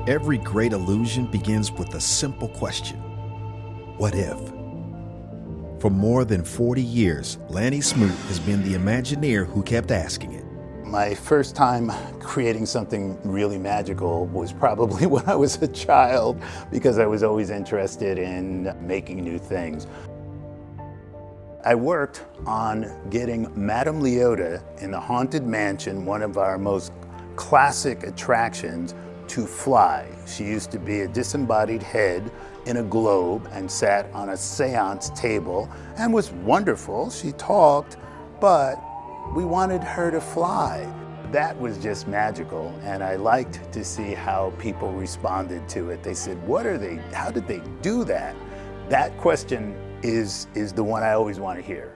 Every great illusion begins with a simple question. What if? For more than 40 years, Lanny Smoot has been the Imagineer who kept asking it. My first time creating something really magical was probably when I was a child, because I was always interested in making new things. I worked on getting Madame Leota in the Haunted Mansion, one of our most classic attractions, to fly. She used to be a disembodied head in a globe and sat on a seance table and was wonderful. She talked, but we wanted her to fly. That was just magical, and I liked to see how people responded to it. They said, how did they do that? That question is the one I always want to hear.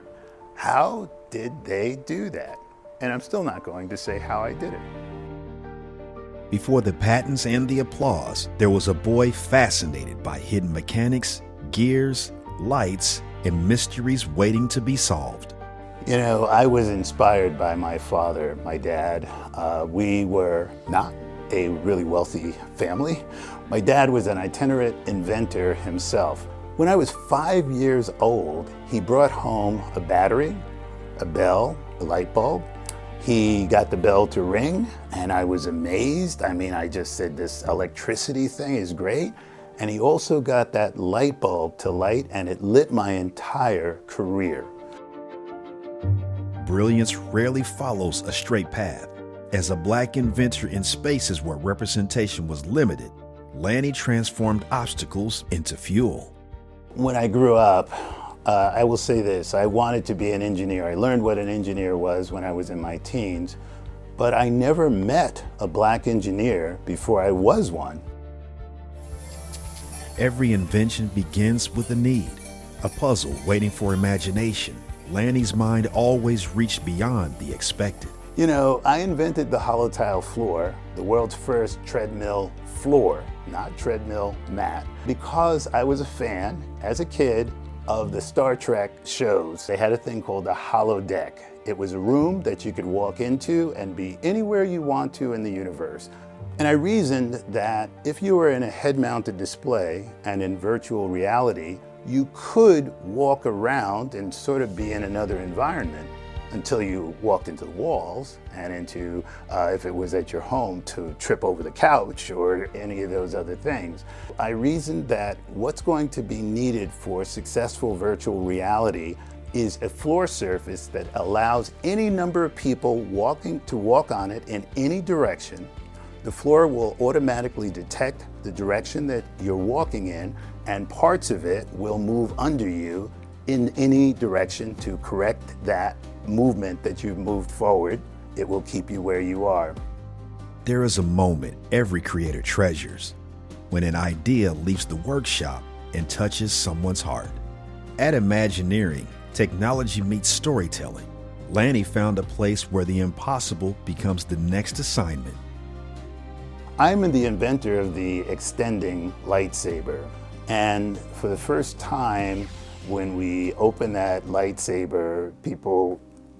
How did they do that? And I'm still not going to say how I did it. Before the patents and the applause, there was a boy fascinated by hidden mechanics, gears, lights, and mysteries waiting to be solved. You know, I was inspired by my father, my dad. We were not a really wealthy family. My dad was an itinerant inventor himself. When I was 5 years old, he brought home a battery, a bell, a light bulb. He got the bell to ring, and I was amazed. I mean, I just said, this electricity thing is great. And he also got that light bulb to light, and it lit my entire career. Brilliance rarely follows a straight path. As a Black inventor in spaces where representation was limited, Lanny transformed obstacles into fuel. When I grew up, I will say this, I wanted to be an engineer. I learned what an engineer was when I was in my teens, but I never met a Black engineer before I was one. Every invention begins with a need, a puzzle waiting for imagination. Lanny's mind always reached beyond the expected. You know, I invented the hollow tile floor, the world's first treadmill floor, not treadmill mat, because I was a fan, as a kid, of the Star Trek shows. They had a thing called a holodeck. It was a room that you could walk into and be anywhere you want to in the universe. And I reasoned that if you were in a head-mounted display and in virtual reality, you could walk around and sort of be in another environment until you walked into the walls and into, if it was at your home, to trip over the couch or any of those other things. I reasoned that what's going to be needed for successful virtual reality is a floor surface that allows any number of people to walk on it in any direction. The floor will automatically detect the direction that you're walking in, and parts of it will move under you in any direction to correct that movement that you've moved forward. It will keep you where you are. There is a moment every creator treasures, when an idea leaves the workshop and touches someone's heart. At Imagineering, technology meets storytelling. Lanny found a place where the impossible becomes the next assignment. I'm the inventor of the extending lightsaber. And for the first time, when we open that lightsaber,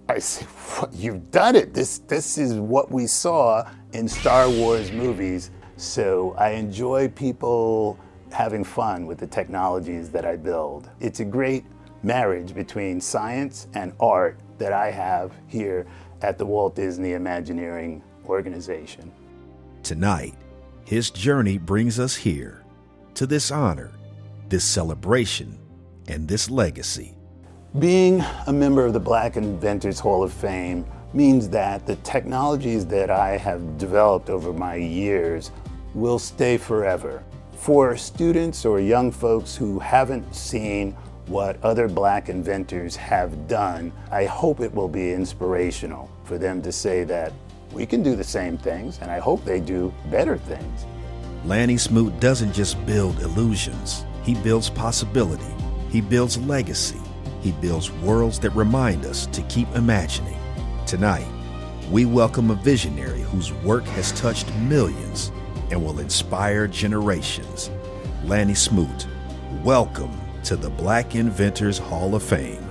I say, you've done it. This is what we saw in Star Wars movies. So I enjoy people having fun with the technologies that I build. It's a great marriage between science and art that I have here at the Walt Disney Imagineering organization. Tonight, his journey brings us here, to this honor, this celebration, and this legacy. Being a member of the Black Inventors Hall of Fame means that the technologies that I have developed over my years will stay forever. For students or young folks who haven't seen what other Black inventors have done, I hope it will be inspirational for them to say that we can do the same things, and I hope they do better things. Lanny Smoot doesn't just build illusions, he builds possibility, he builds legacy, he builds worlds that remind us to keep imagining. Tonight, we welcome a visionary whose work has touched millions and will inspire generations. Lanny Smoot, welcome to the Black Inventors Hall of Fame.